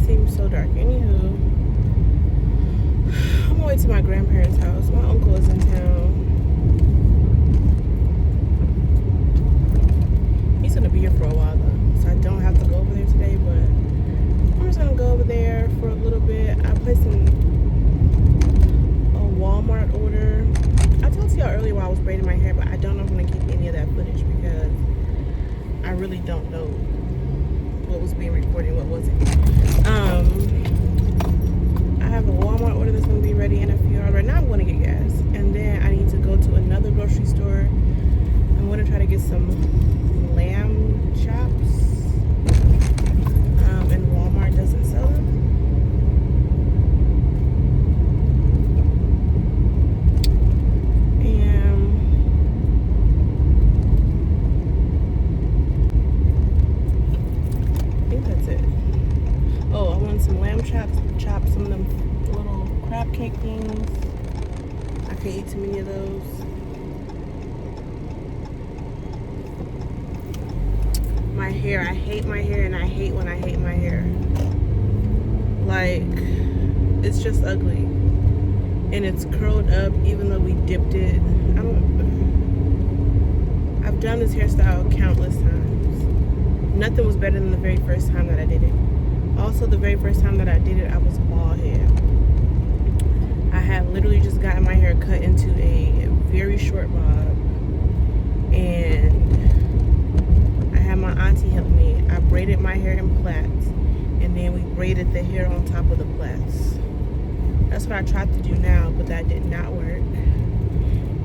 seems so dark. Anywho, I'm on my way to my grandparents' house. My uncle is in town. He's gonna be here for a while though, so I don't have to go over there today, but I'm just gonna go over there for a little bit. I placed a Walmart order. I told y'all earlier while I was braiding my hair, but I don't know if I'm gonna keep any of that footage because I really don't know what was being recorded and what wasn't. I have a Walmart order that's gonna be ready in a few hours. Right now I'm gonna get gas, and then I need to go to another grocery store. I'm gonna try to get some lamb chops. And Walmart doesn't sell them. Some lamb chops, some of them little crab cake things. I can't eat too many of those. My hair, I hate my hair, and I hate when I hate my hair. Like, it's just ugly. And it's curled up even though we dipped it. I've done this hairstyle countless times. Nothing was better than the very first time that I did it. Also, the very first time that I did it, I was bald head. I had literally just gotten my hair cut into a very short bob, and I had my auntie help me. I braided my hair in plaits, and then we braided the hair on top of the plaits. That's what I tried to do now, but that did not work.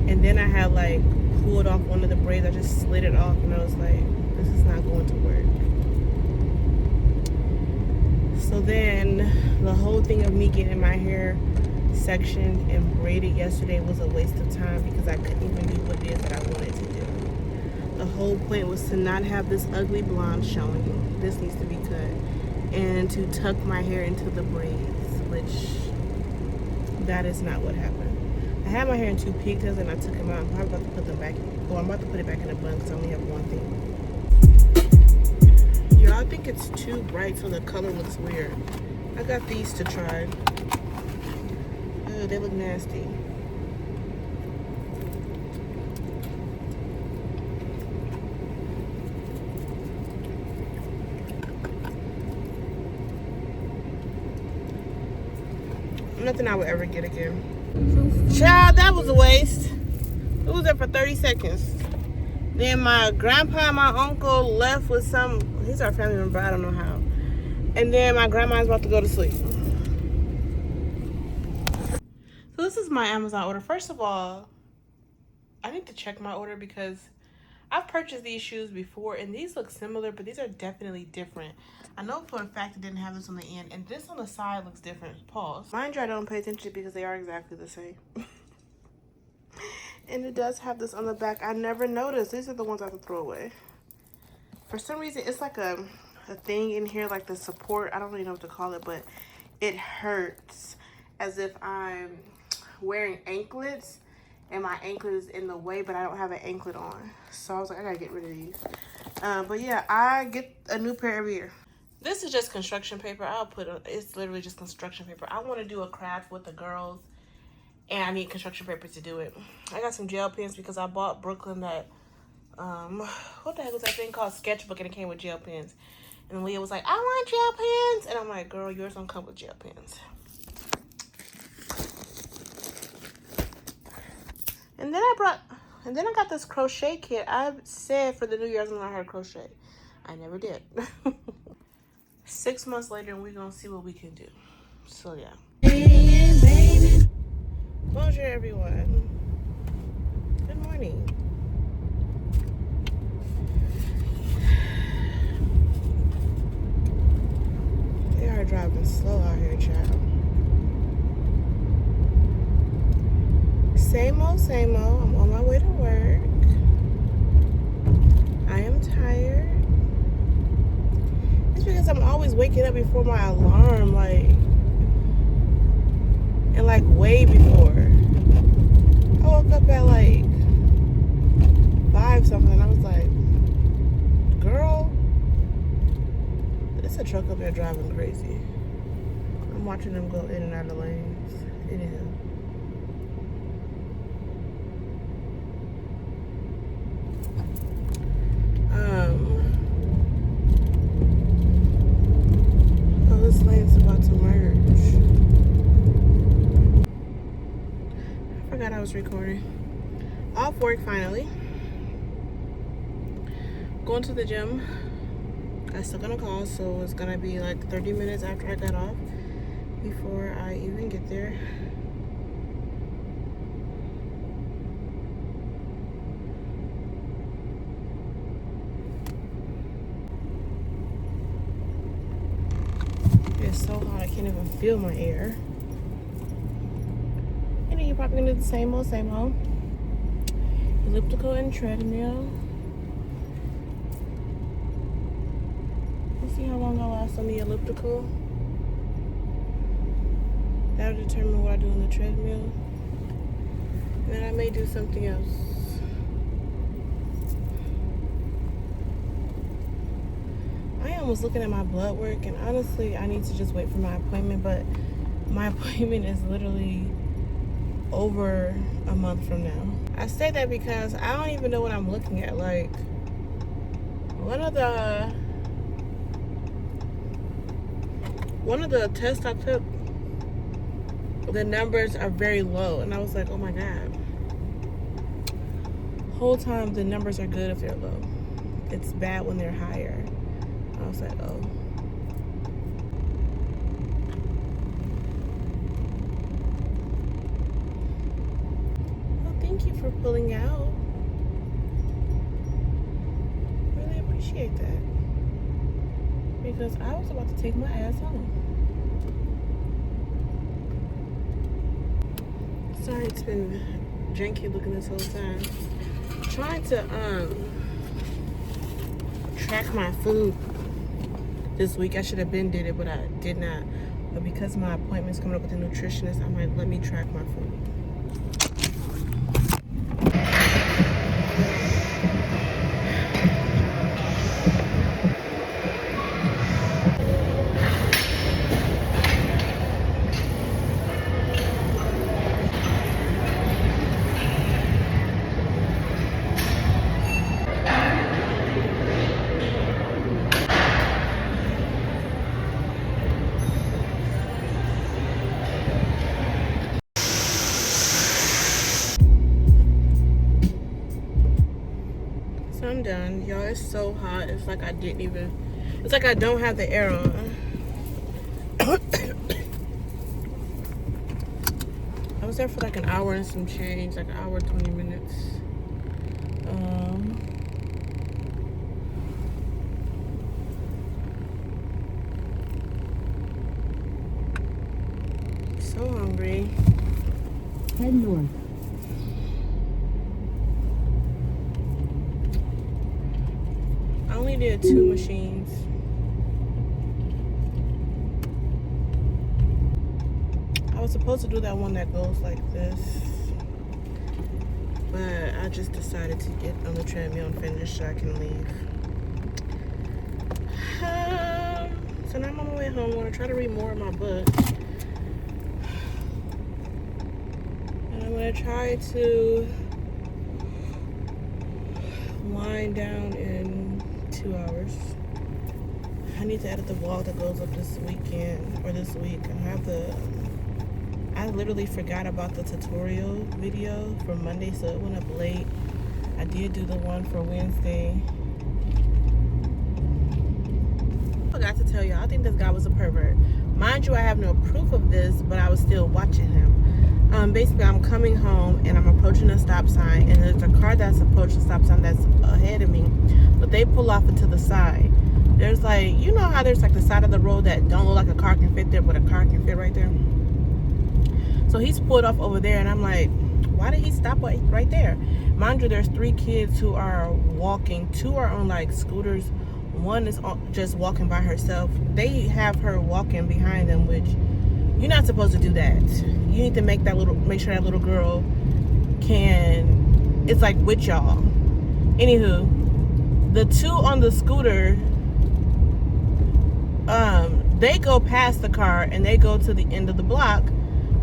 And then I had like pulled off one of the braids. I just slid it off, and I was like, this is not going to work. So then the whole thing of me getting my hair sectioned and braided yesterday was a waste of time because I couldn't even do what it is that I wanted to do. The whole point was to not have this ugly blonde showing. This needs to be cut. And to tuck my hair into the braids, which that is not what happened. I had my hair in 2 pigtails and I took them out. I'm probably about to put them back. Well, I'm about to put it back in a bun because I only have one thing. I think it's too bright, so the color looks weird. I got these to try. Oh, they look nasty. Nothing I would ever get again. Child, that was a waste. It was there for 30 seconds. Then my grandpa and my uncle left with some, he's our family member, I don't know how. And then my grandma's about to go to sleep. So this is my Amazon order. First of all, I need to check my order because I've purchased these shoes before and these look similar, but these are definitely different. I know for a fact it didn't have this on the end, and this on the side looks different. Pause. Mind you, I don't pay attention because they are exactly the same. And it does have this on the back. I never noticed. These are the ones I have to throw away. For some reason, it's like a thing in here, like the support. I don't really know what to call it, but it hurts as if I'm wearing anklets and my anklet is in the way, but I don't have an anklet on. So I was like, I gotta get rid of these. But yeah, I get a new pair every year. This is just construction paper. It's literally just construction paper. I want to do a craft with the girls, and I need construction paper to do it. I got some gel pens because I bought Brooklyn that, what the heck was that thing called? Sketchbook, and it came with gel pens. And Leah was like, I want gel pens. And I'm like, girl, yours don't come with gel pens. And then I got this crochet kit. I said for the New Year's I'm gonna learn how to crochet. I never did. 6 months later, and we're gonna see what we can do. So yeah. Bonjour, everyone. Good morning. They are driving slow out here, child. Same old, same old. I'm on my way to work. I am tired. It's because I'm always waking up before my alarm, like way before. I woke up at like 5 something. I was like, girl, there's a truck up there driving crazy. I'm watching them go in and out of lanes. Anyhow. Oh, this lane's about to merge. I forgot I was recording. Off work finally. Going to the gym. I still got a call, so it's gonna be like 30 minutes after I got off before I even get there. It's so hot I can't even feel my air. And then you're probably gonna do the same old, elliptical and treadmill. Let's see how long I last on the elliptical. That'll determine what I do on the treadmill. And then I may do something else. I was looking at my blood work, and honestly, I need to just wait for my appointment, but my appointment is literally over a month from now. I say that because I don't even know what I'm looking at. Like, one of the tests I took, the numbers are very low, and I was like, oh my god. Whole time the numbers are good if they're low. It's bad when they're higher. I was like, oh. Well, thank you for pulling out. Really appreciate that. Because I was about to take my ass home. Sorry, it's been janky looking this whole time. Trying to track my food this week. I should have been did it, but I did not. But because my appointment's coming up with a nutritionist, I might let me track my food. So I'm done. Y'all, it's so hot. It's like I don't have the air on. I was there for like an hour and some change, like an hour, 20 minutes. So hungry. Head north. I only did 2 machines. I was supposed to do that one that goes like this, but I just decided to get on the treadmill and finish so I can leave. So now I'm on my way home. I'm going to try to read more of my book. And I'm going to try to wind down in 2 hours. I need to edit the vlog that goes up this weekend, or this week. I literally forgot about the tutorial video for Monday, so it went up late. I did do the one for Wednesday. I forgot to tell y'all, I think this guy was a pervert. Mind you, I have no proof of this, but I was still watching him. Basically, I'm coming home and I'm approaching a stop sign, and there's a car that's approaching the stop sign that's ahead of me, but they pull off into the side. There's like, you know how there's like the side of the road that don't look like a car can fit there, but a car can fit right there? So he's pulled off over there, and I'm like, why did he stop right there? Mind you, there's 3 kids who are walking. 2 are on like scooters. 1 is just walking by herself. They have her walking behind them, which you're not supposed to do that. You need to make sure that little girl it's like with y'all. Anywho, the 2 on the scooter, they go past the car and they go to the end of the block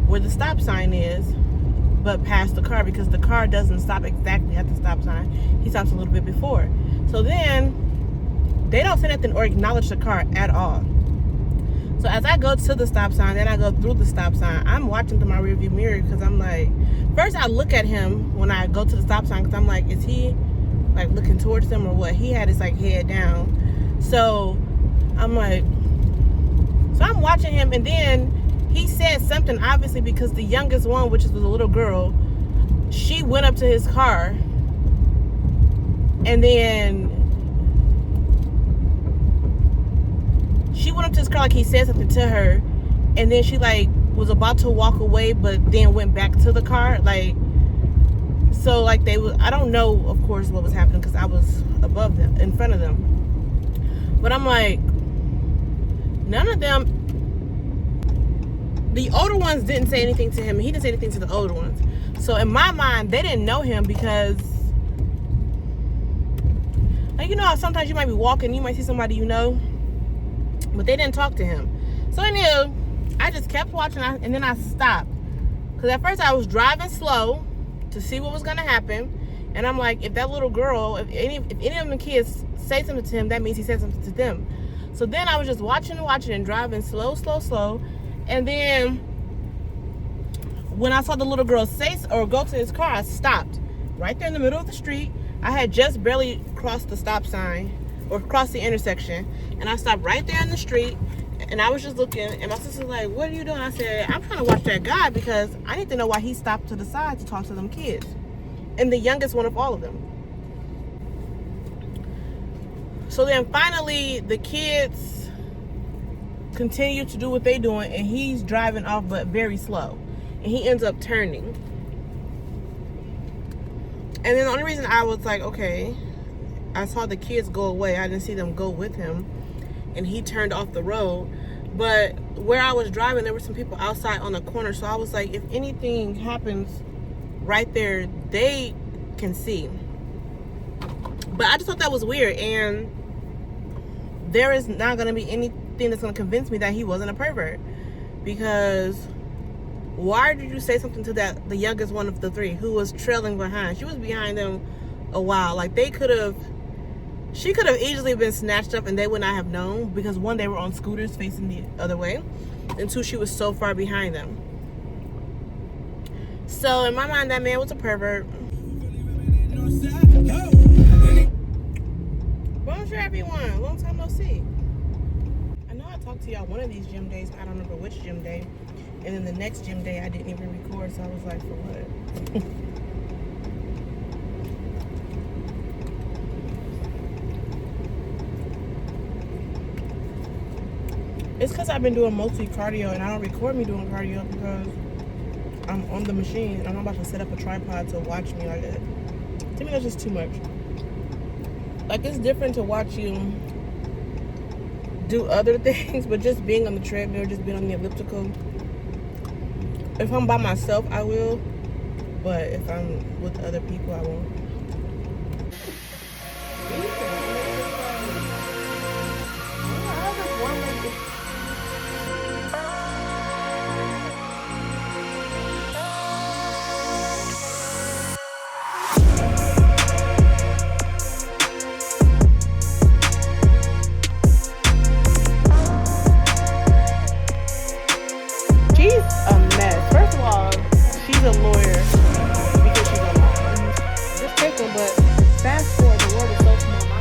where the stop sign is, but past the car because the car doesn't stop exactly at the stop sign. He stops a little bit before. So then they don't say nothing or acknowledge the car at all. So as I go to the stop sign, then I go through the stop sign, I'm watching through my rearview mirror because I'm like, first I look at him when I go to the stop sign because I'm like, is he like looking towards them or what? He had his like head down. So I'm like, so I'm watching him, and then he said something, obviously because the youngest one, which was a little girl, she went up to his car, and then she went up to his car like he said something to her, and then she like was about to walk away but then went back to the car, like, so like they was, I don't know of course what was happening because I was above them, in front of them, but I'm like, none of them, the older ones didn't say anything to him, and he didn't say anything to the older ones. So in my mind, they didn't know him because, like, you know how sometimes you might be walking, you might see somebody you know, but they didn't talk to him. So anyway, I just kept watching, and then I stopped. Because at first I was driving slow to see what was going to happen. And I'm like, if that little girl, if any of the kids say something to him, that means he said something to them. So then I was just watching and driving slow. And then when I saw the little girl say or go to his car, I stopped right there in the middle of the street. I had just barely crossed the stop sign or crossed the intersection, and I stopped right there in the street, and I was just looking, and my sister's like, what are you doing? I said, I'm trying to watch that guy because I need to know why he stopped to the side to talk to them kids, and the youngest one of all of them. So then finally the kids continue to do what they doing, and he's driving off but very slow, and he ends up turning. And then the only reason I was like, okay, I saw the kids go away, I didn't see them go with him, and he turned off the road. But where I was driving, there were some people outside on the corner, so I was like, if anything happens right there, they can see. But I just thought that was weird, and there is not going to be anything that's going to convince me that he wasn't a pervert, because why did you say something to the youngest one of the three who was trailing behind? She was behind them a while. Like, she could have easily been snatched up and they would not have known, because one, they were on scooters facing the other way, and two, she was so far behind them. So in my mind, that man was a pervert. Bonjour everyone, long time no see. I know I talked to y'all one of these gym days, I don't remember which gym day, and then the next gym day I didn't even record, so I was like, for what? It's because I've been doing mostly cardio, and I don't record me doing cardio because I'm on the machine and I'm about to set up a tripod to watch me. Like, to me, that's just too much. Like, it's different to watch you do other things, but just being on the treadmill, just being on the elliptical. If I'm by myself, I will, but if I'm with other people, I won't. She's a lawyer because she's a lawyer. Just pick them, but fast forward, the world is so small. My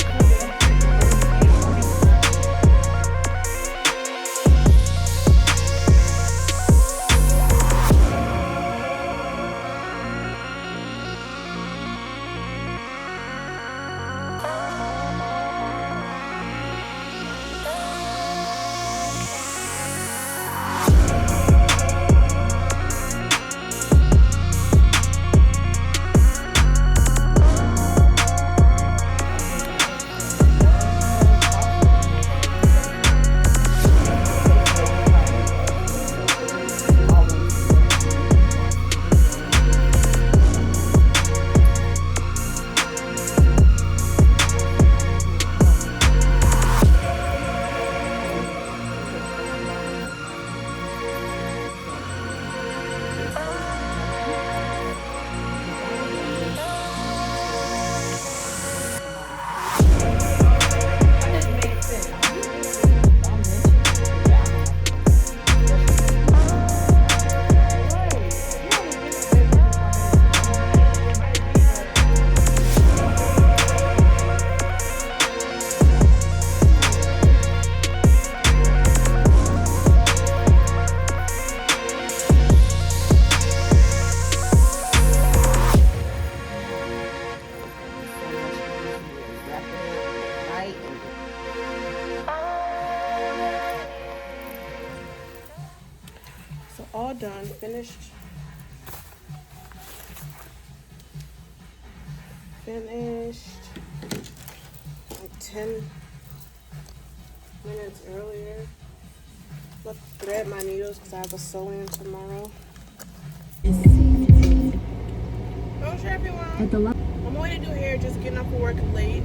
finished. Finished like 10 minutes earlier. Let's thread my needles because I have a sew-in tomorrow. Oh, sure, everyone. I'm going to do hair, just getting off of work late.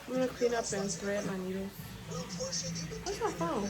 I'm gonna clean up and thread my needles. Where's my phone?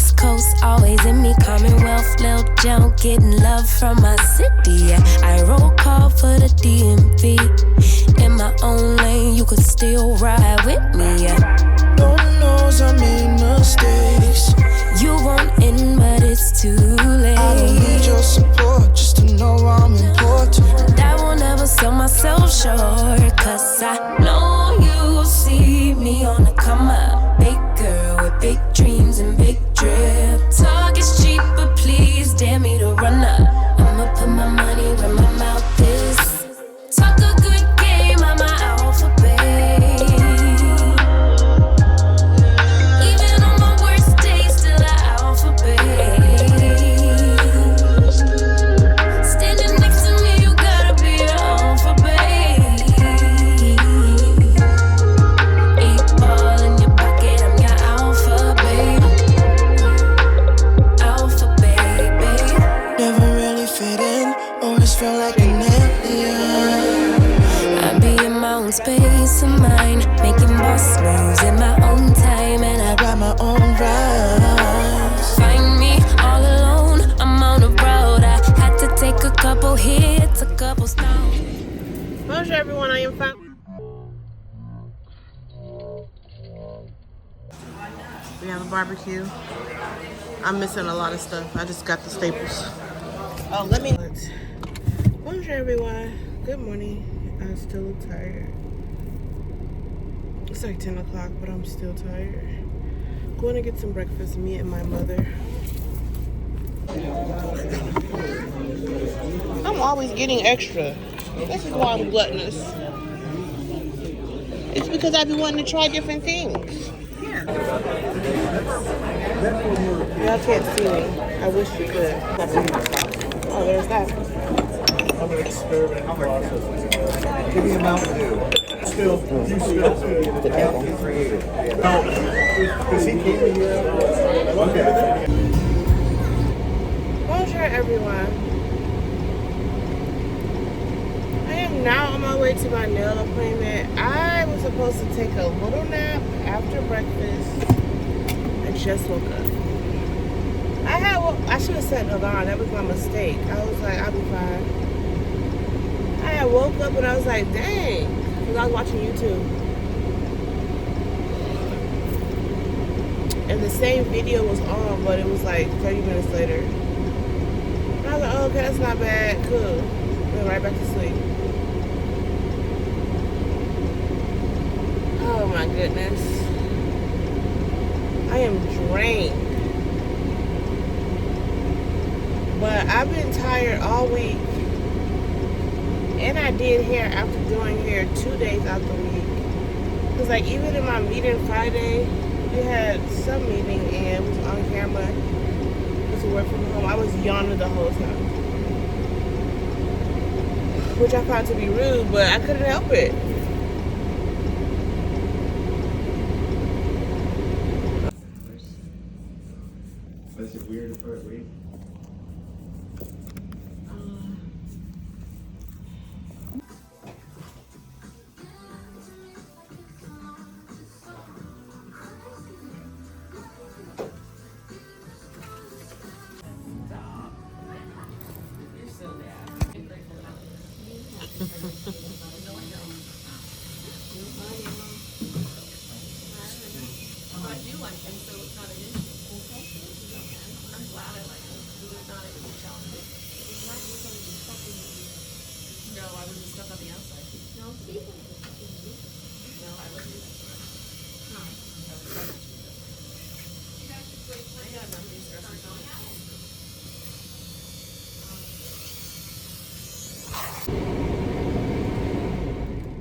East Coast, always in me. Commonwealth, Lil Jon, getting love from my city. Yeah, I roll call for the DMV. In my own lane, you could still ride with me. Yeah. Lord knows I made mistakes. You won't in, but it's too late. I don't need your support just to know I'm important. I will never sell myself short, cause I know you see me on the come up. Big girl with big dreams and big drip. Talk is cheap, but please dare me to run up. I'ma put my money where my mouth is. Talk a good game, I'm my alphabet. Even on my worst days, still an alphabet. Standing next to me, you gotta be an alphabet. 8 ball in your pocket, I'm your alphabet. Alphabet, babe. Never really fit in, always felt like an alien. I be in my own space of mind, making boss moves in my own time, and I Got my own rights. find me all alone. I'm on the road. I had to take a couple hits, a couple stops. Bonjour everyone, I am fine. We have a barbecue. I'm missing a lot of stuff. I just got the staples. Oh, let me. Bonjour everyone. Good morning. I'm still tired. It's like 10 o'clock, but I'm still tired. Going to get some breakfast, me and my mother. I'm always getting extra. This is why I'm gluttonous. It's because I've been wanting to try different things. Y'all can't see me. I wish you could. Oh, there's that. I'm going to experiment process. Give me a Mountain Dew. Still, the devil created. No, because he came in here. Okay. Bonjour, everyone. I am now on my way to my nail appointment. I was supposed to take a little nap after breakfast. I just woke up. I should have set an alarm. That was my mistake. I was like, I'll be fine. I woke up and I was like, dang, because I was watching YouTube. And the same video was on, but it was like 30 minutes later. And I was like, oh, okay, that's not bad. Cool. Went right back to sleep. Oh my goodness. I am drained. But I've been tired all week. And I did hair after doing hair 2 days out the week. Because like even in my meeting Friday, we had some meeting and it was on camera. Because we work from home. I was yawning the whole time. Which I found to be rude, but I couldn't help it. That's a weird part, wait.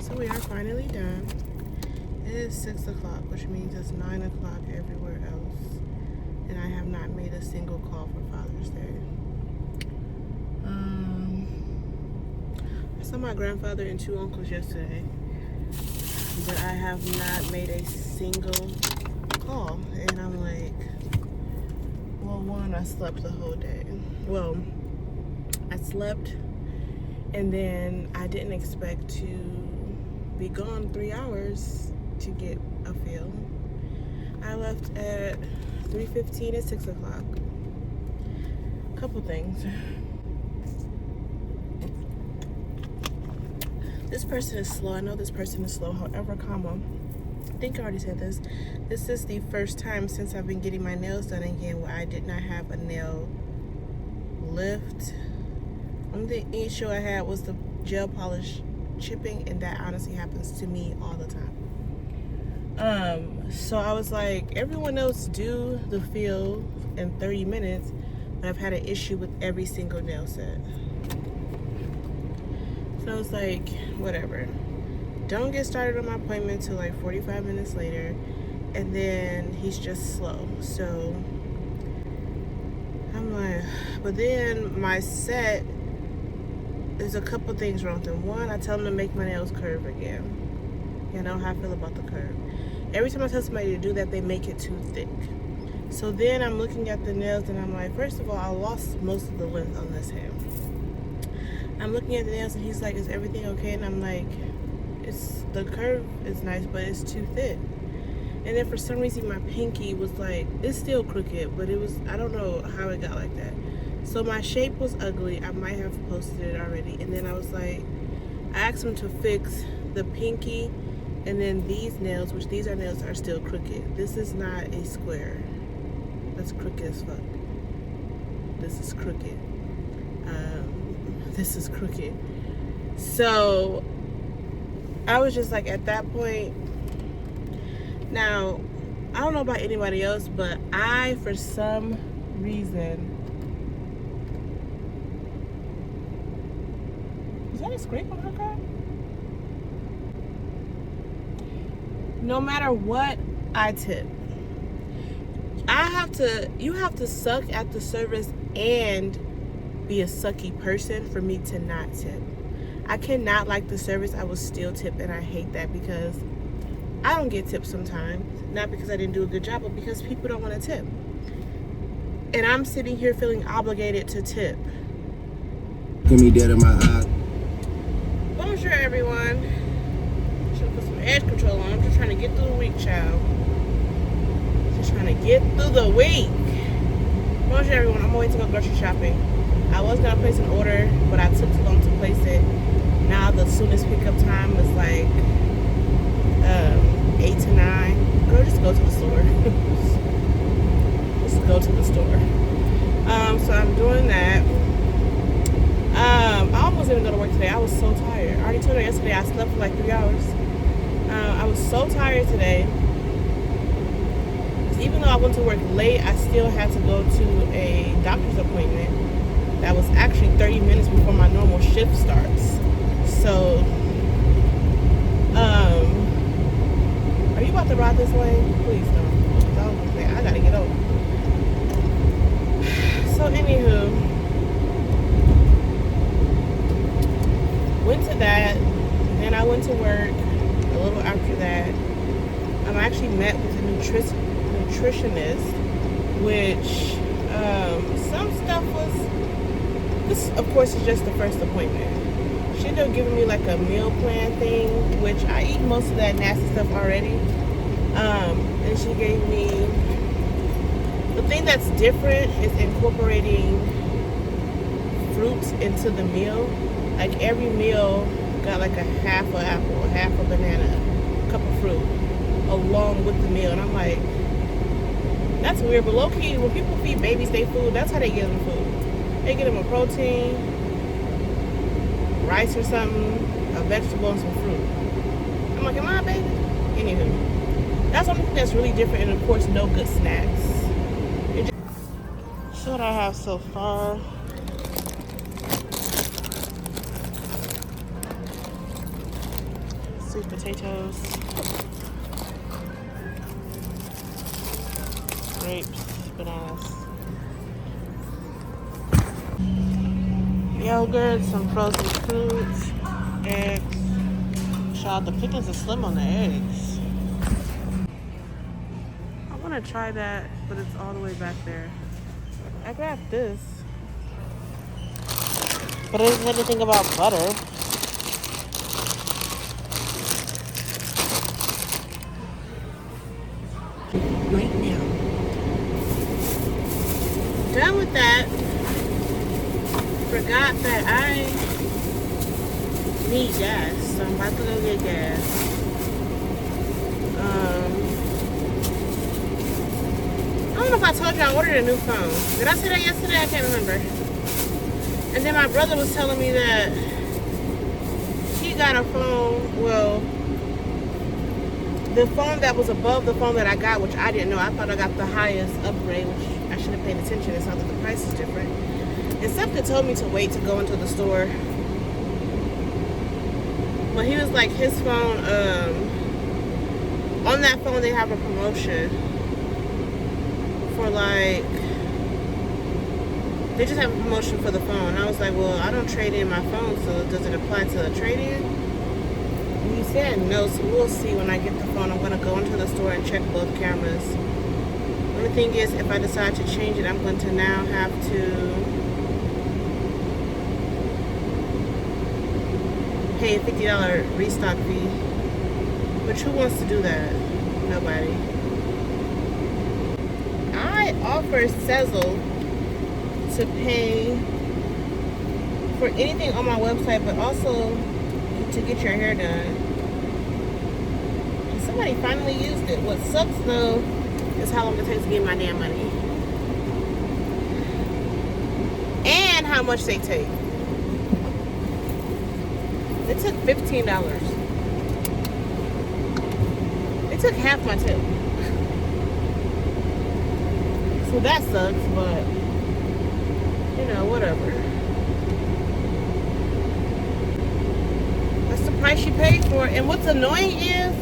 So we are finally done. It is 6 o'clock, which means it's 9 o'clock everywhere else. And I have not made a single call for Father's Day. I saw my grandfather and 2 uncles yesterday. But I have not made a single call. And I'm like, well, one, I slept the whole day. Well, I slept and then I didn't expect to be gone 3 hours to get a feel. I left at 3:15 at 6 o'clock. Couple things. This person is slow. I know this person is slow. However, comma, I think I already said this. This is the first time since I've been getting my nails done again where I did not have a nail lift. Only issue I had was the gel polish chipping, and that honestly happens to me all the time. So I was like, everyone else do the fill in 30 minutes, but I've had an issue with every single nail set. So I was like, whatever. Don't get started on my appointment till like 45 minutes later, and then he's just slow. So I'm like, but then my set, there's a couple things wrong with them. One, I tell him to make my nails curve again. You know how I feel about the curve. Every time I tell somebody to do that, they make it too thick. So then I'm looking at the nails and I'm like, first of all, I lost most of the length on this hand. I'm looking at the nails and he's like, is everything okay? And I'm like, the curve is nice, but it's too thick. And then for some reason my pinky was like, it's still crooked, but it was, I don't know how it got like that. So my shape was ugly. I might have posted it already. And then I was like, I asked him to fix the pinky and then these nails, which these are nails, are still crooked. This is not a square. That's crooked as fuck. This is crooked. This is crooked. So I was just like, at that point, now, I don't know about anybody else, but I, for some reason, is that a scrape on her car? No matter what I tip, you have to suck at the service and be a sucky person for me to not tip. I cannot like the service, I will still tip, and I hate that because I don't get tips sometimes. Not because I didn't do a good job, but because people don't want to tip. And I'm sitting here feeling obligated to tip. Give me dead in my eye. Bonjour, everyone. Should have put some edge control on. I'm just trying to get through the week, child. Just trying to get through the week. Bonjour, everyone. I'm on my way to go grocery shopping. I was going to place an order, but I took too long to place it. Now the soonest pickup time is like 8 to 9. Girl, just go to the store. Just go to the store. So I'm doing that. I almost didn't go to work today. I was so tired. I already told her yesterday I slept for like 3 hours. I was so tired today. Even though I went to work late, I still had to go to a doctor's appointment that was actually 30 minutes before my normal shift starts. So, are you about to ride this way? Please don't. I gotta get over. So, anywho, went to that. Then I went to work a little after that. I actually met with a nutritionist, which some stuff was. This, of course, is just the first appointment. She ended up giving me like a meal plan thing, which I eat most of that nasty stuff already. And she gave me, the thing that's different is incorporating fruits into the meal. Like every meal got like a half an apple, a half a banana, a cup of fruit, along with the meal. And I'm like, that's weird, but low key, when people feed babies their food, that's how they get them food. They get them a protein, rice or something, a vegetable, and some fruit. I'm like, am I a baby? Anywho, that's something that's really different, and of course, no good snacks. So what I have so far. Sweet potatoes, grapes, bananas, yogurt, some frozen fruits, eggs. Child, the pickings are slim on the eggs. I want to try that, but it's all the way back there. I grabbed this, but it doesn't say anything about butter. Yeah. Done with that. Forgot that I need gas, so I'm about to go get gas. I don't know if I told you I ordered a new phone. Did I say that yesterday? I can't remember. And then my brother was telling me that he got a phone, well, the phone that was above the phone that I got, which I didn't know. I thought I got the highest upgrade, which I should have paid attention. It's not that the price is different. And something told me to wait to go into the store. But he was like, his phone, on that phone they have a promotion for like, they just have a promotion for the phone. I was like, well, I don't trade in my phone, so does it apply to a trade-in? And he said no, so we'll see when I get the phone. I'm going to go into the store and check both cameras. The only thing is, if I decide to change it, I'm going to now have to pay a $50 restock fee. But who wants to do that? Nobody. I offered Sezzle to pay for anything on my website, but also to get your hair done. And somebody finally used it. What sucks though is how long it takes to get my damn money. And how much they take. It took $15. They took half my tip. So that sucks, but you know, whatever. That's the price you pay for it. And what's annoying is,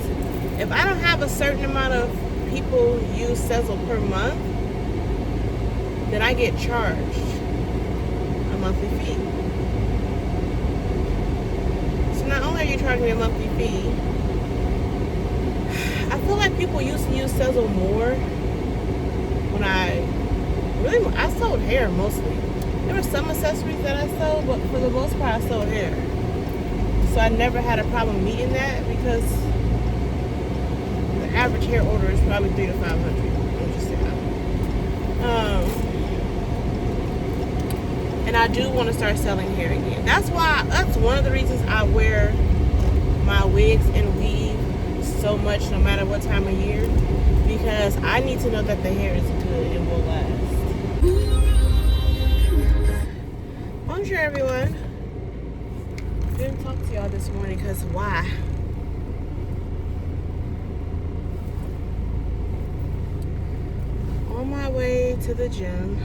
if I don't have a certain amount of people use Sezzle per month, then I get charged a monthly fee. So not only are you charging me a monthly fee, I feel like people used to use Sezzle more when I sold hair mostly. There were some accessories that I sold, but for the most part I sold hair. So I never had a problem meeting that, because the average hair order is probably $300 to $500. I'm just saying. And I do want to start selling hair again. That's one of the reasons I wear my wigs and weave so much, no matter what time of year, because I need to know that the hair is good and will last. Bonjour, everyone. Didn't talk to y'all this morning because why? On my way to the gym.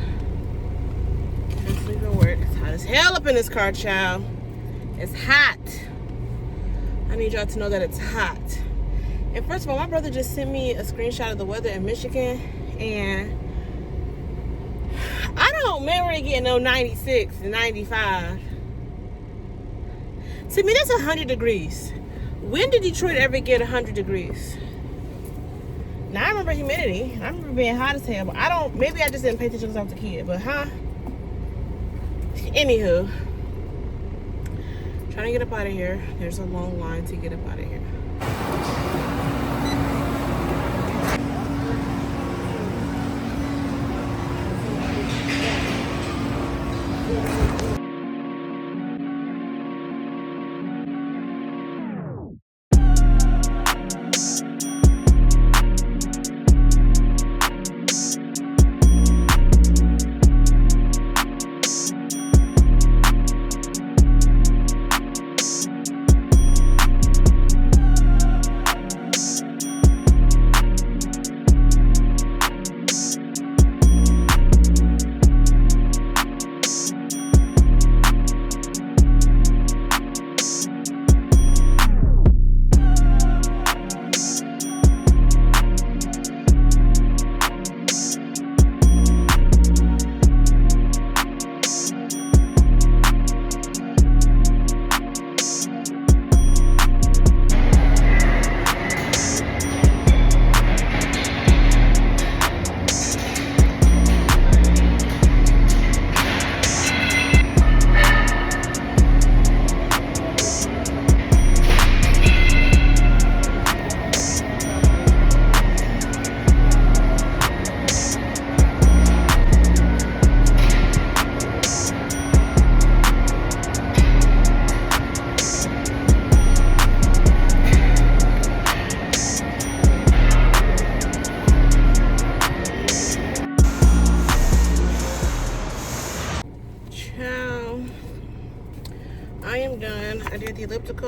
Just leaving work. It's hot as hell up in this car, child. It's hot. I need y'all to know that it's hot. And first of all, my brother just sent me a screenshot of the weather in Michigan, and I don't remember it getting no 96 and 95. To me, that's 100 degrees. When did Detroit ever get 100 degrees? Now, I remember humidity. I remember being hot as hell, but maybe I just didn't pay attention because I was a kid, but Anywho, trying to get up out of here. There's a long line to get up out of here.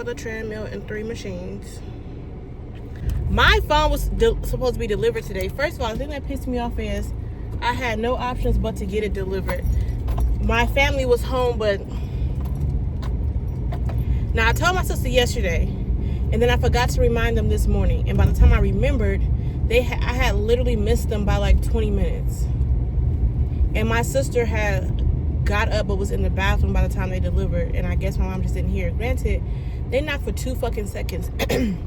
the treadmill and 3 machines. My phone was supposed to be delivered today. First of all, the thing that pissed me off is I had no options but to get it delivered. My family was home, but now I told my sister yesterday, and then I forgot to remind them this morning. And by the time I remembered, I had literally missed them by like 20 minutes. And my sister had got up but was in the bathroom by the time they delivered, and I guess my mom just didn't hear. Granted, they knock for 2 fucking seconds and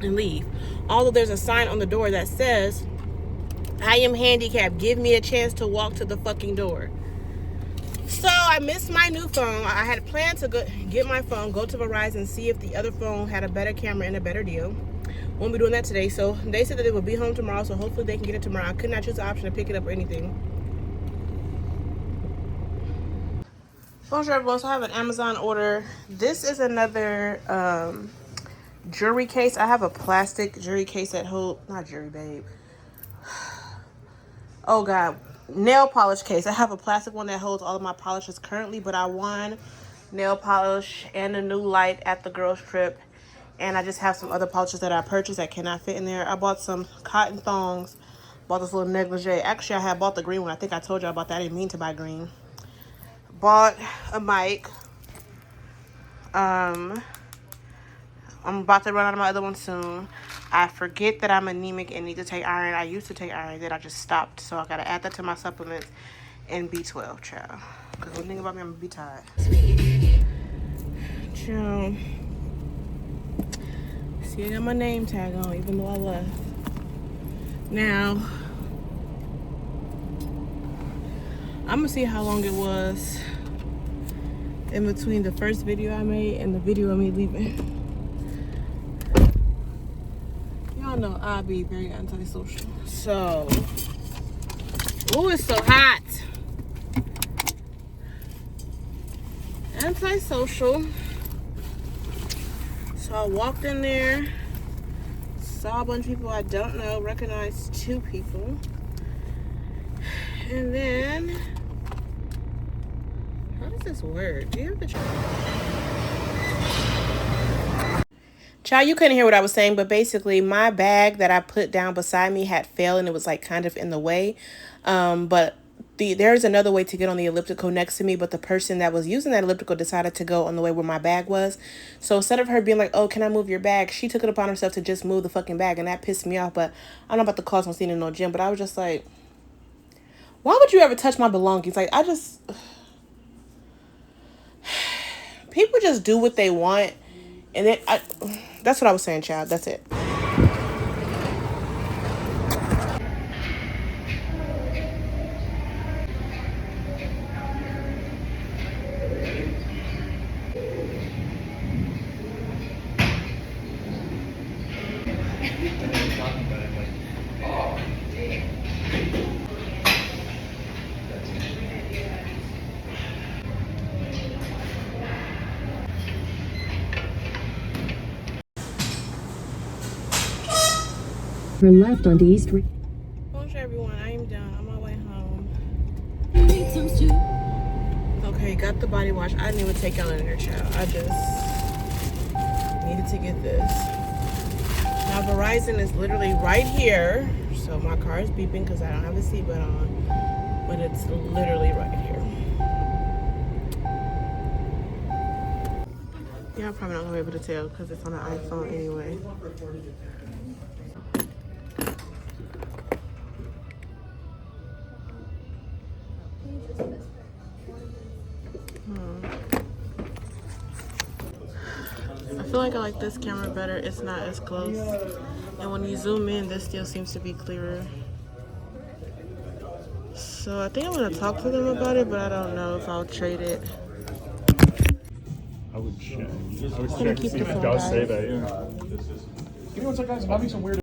leave. Although there's a sign on the door that says, I am handicapped, give me a chance to walk to the fucking door. So I missed my new phone. I had planned to get my phone, go to Verizon, see if the other phone had a better camera and a better deal. Won't be doing that today. So they said that they would be home tomorrow, so hopefully they can get it tomorrow. I could not choose the option to pick it up or anything. Bonjour everyone, so I have an Amazon order. This is another jewelry case. I have a plastic jewelry case that holds, not jewelry babe. Oh God, nail polish case. I have a plastic one that holds all of my polishes currently, but I won nail polish and a new light at the girls trip. And I just have some other polishes that I purchased that cannot fit in there. I bought some cotton thongs, bought this little negligee. Actually, I had bought the green one. I think I told you about that. I didn't mean to buy green. Bought a mic. I'm about to run out of my other one soon. I forget that I'm anemic and need to take iron. I used to take iron, then I just stopped. So I gotta add that to my supplements and B12, child. Because one thing about me, I'm gonna be tired. Child. See, I got my name tag on, even though I left. Now, I'm gonna see how long it was in between the first video I made and the video of me leaving. Y'all know I be very antisocial. So, oh, it's so hot. Antisocial. So I walked in there, saw a bunch of people I don't know, recognized 2 people. And then, how does this work? Do you have to try? Child, you couldn't hear what I was saying, but basically my bag that I put down beside me had failed and it was like kind of in the way. But there's another way to get on the elliptical next to me, but the person that was using that elliptical decided to go on the way where my bag was. So instead of her being like, oh, can I move your bag? She took it upon herself to just move the fucking bag, and that pissed me off. But I'm not about to cause no scene in no gym, but I was just like, why would you ever touch my belongings? Like, people just do what they want, and then that's what I was saying, child. That's it. Turn left onto East. Bonjour everyone, I am done on my way home. Okay, got the body wash. I didn't even take y'all in there, child. I just needed to get this. Now Verizon is literally right here, so my car is beeping because I don't have a seatbelt on, but it's literally right here. Yeah, I'm probably not gonna be able to tell because it's on an iPhone anyway. I feel like I like this camera better. It's not as close. And when you zoom in, this still seems to be clearer. So I think I'm going to talk to them about it, but I don't know if I'll trade it. I would check. I would check to see if it does say that, yeah. Give me one second, guys. I'm having some weird